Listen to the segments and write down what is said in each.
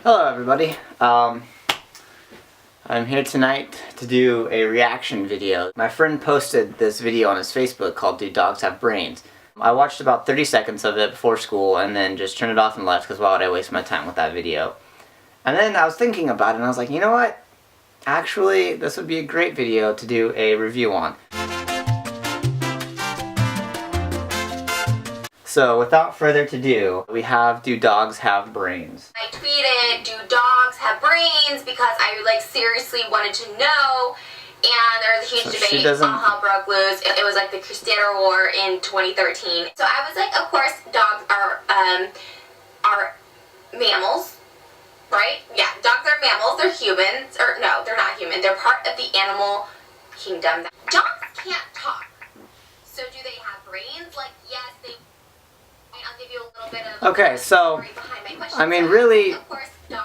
Hello everybody. I'm here tonight to do a reaction video. My friend posted this video on his Facebook called "Do Dogs Have Brains?" I watched about 30 seconds of it before school and then just turned it off and left because why would I waste my time with that video? And then I was thinking about it and I was like, you know what? Actually, this would be a great video to do a review on. So without further ado, we have "Do Dogs Have Brains?" I tweeted, "Do dogs have brains?" because I seriously wanted to know, and there was a huge debate on how broke loose. It was like the Cristiano War in 2013. So I was like, of course, dogs are mammals, right? Yeah, dogs are mammals. They're humans, or no, they're not human. They're part of the animal kingdom. Dogs can't talk. So do they have brains? Like, yes, they. I'll give you a little bit of okay, so I mean, really,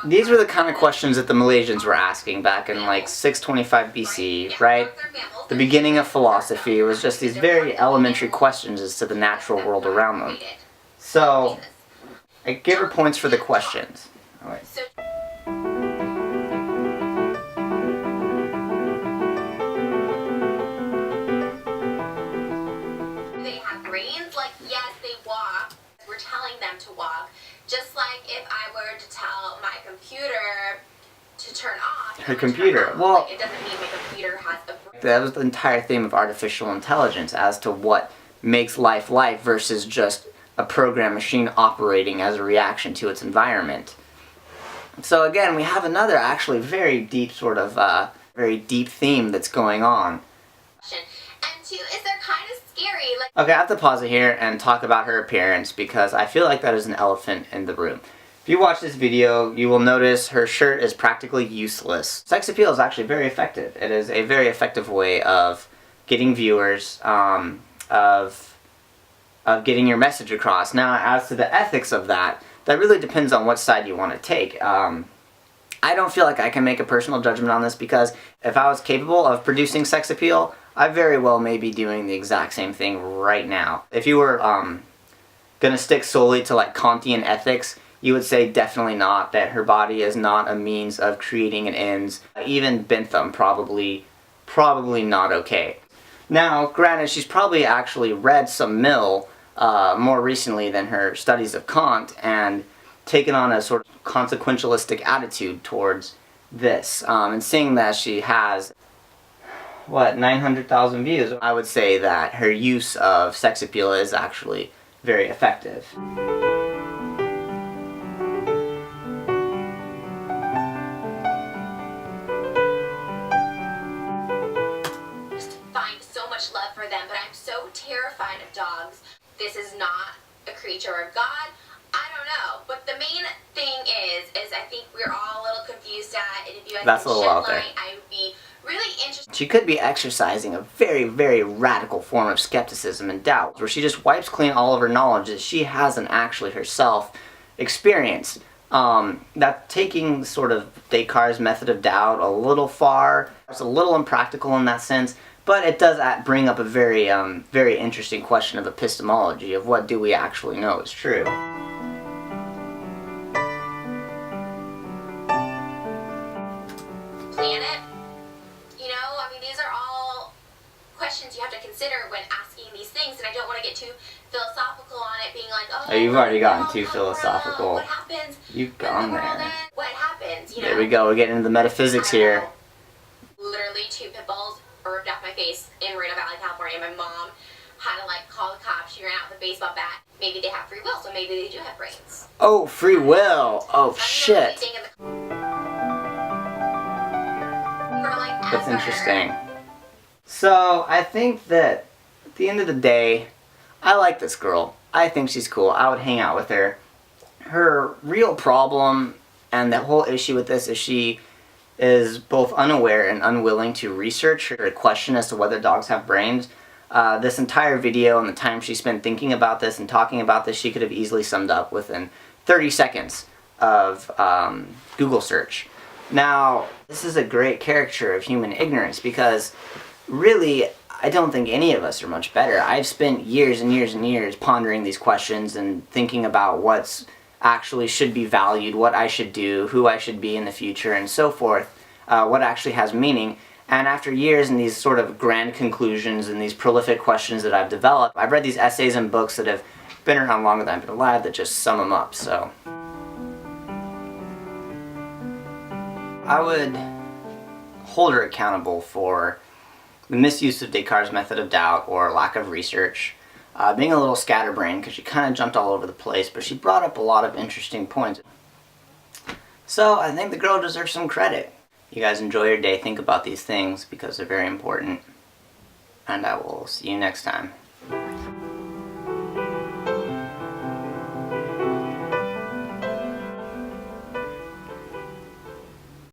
these were the kind of questions that the Malaysians were asking back in like 625 BC, right? The beginning of philosophy was just these very elementary questions as to the natural world around them. So I give her points for the questions. All right. They have brains? Like, yes, they walk. We're telling them to walk. Just like if I were to tell my computer to turn off. Her computer. Well, it doesn't mean my computer has a brain. That was the entire theme of artificial intelligence, as to what makes life versus just a program machine operating as a reaction to its environment. So again, we have another actually very deep very deep theme that's going on. And two, is they're kind of scary. Okay, I have to pause it here and talk about her appearance because I feel like that is an elephant in the room. If you watch this video, you will notice her shirt is practically useless. Sex appeal is actually very effective. It is a very effective way of getting viewers, of getting your message across. Now, as to the ethics of that really depends on what side you want to take. I don't feel like I can make a personal judgment on this because if I was capable of producing sex appeal, I very well may be doing the exact same thing right now. If you were gonna stick solely to like Kantian ethics, you would say definitely not, that her body is not a means of creating an ends. Even Bentham probably not okay. Now, granted, she's probably actually read some Mill more recently than her studies of Kant and taken on a sort of consequentialistic attitude towards this. And seeing that she has 900,000 views, I would say that her use of sex appeal is actually very effective. Just find so much love for them, but I'm so terrified of dogs. This is not a creature of God. I don't know, but the main thing is I think we're all a little confused at, and if you guys can shed light, I would be really interested. She could be exercising a very, very radical form of skepticism and doubt, where she just wipes clean all of her knowledge that she hasn't actually herself experienced. That taking sort of Descartes' method of doubt a little far. It's a little impractical in that sense, but it does bring up a very, very interesting question of epistemology, of what do we actually know is true. Planet? You know, I mean, these are all questions you have to consider when asking these things, and I don't want to get too philosophical on it, being like, oh, you've already gotten too philosophical. What happens? You've gone there. What happens? You know? There we go, we're getting into the metaphysics here. Literally 2 pit bulls burped off my face in Moreno Valley, California. My mom had to call the cops. She ran out with a baseball bat. Maybe they have free will, so maybe they do have brains. Oh, free will! Oh, shit! That's interesting. So, I think that at the end of the day, I like this girl. I think she's cool. I would hang out with her. Her real problem and the whole issue with this is she is both unaware and unwilling to research her question as to whether dogs have brains. This entire video and the time she spent thinking about this and talking about this, she could have easily summed up within 30 seconds of Google search. Now, this is a great caricature of human ignorance because really, I don't think any of us are much better. I've spent years and years and years pondering these questions and thinking about what's actually should be valued, what I should do, who I should be in the future, and so forth, what actually has meaning. And after years and these sort of grand conclusions and these prolific questions that I've developed, I've read these essays and books that have been around longer than I've been alive that just sum them up. So I would hold her accountable for the misuse of Descartes' method of doubt or lack of research, being a little scatterbrained because she kind of jumped all over the place, but she brought up a lot of interesting points. So I think the girl deserves some credit. You guys enjoy your day, think about these things because they're very important, and I will see you next time.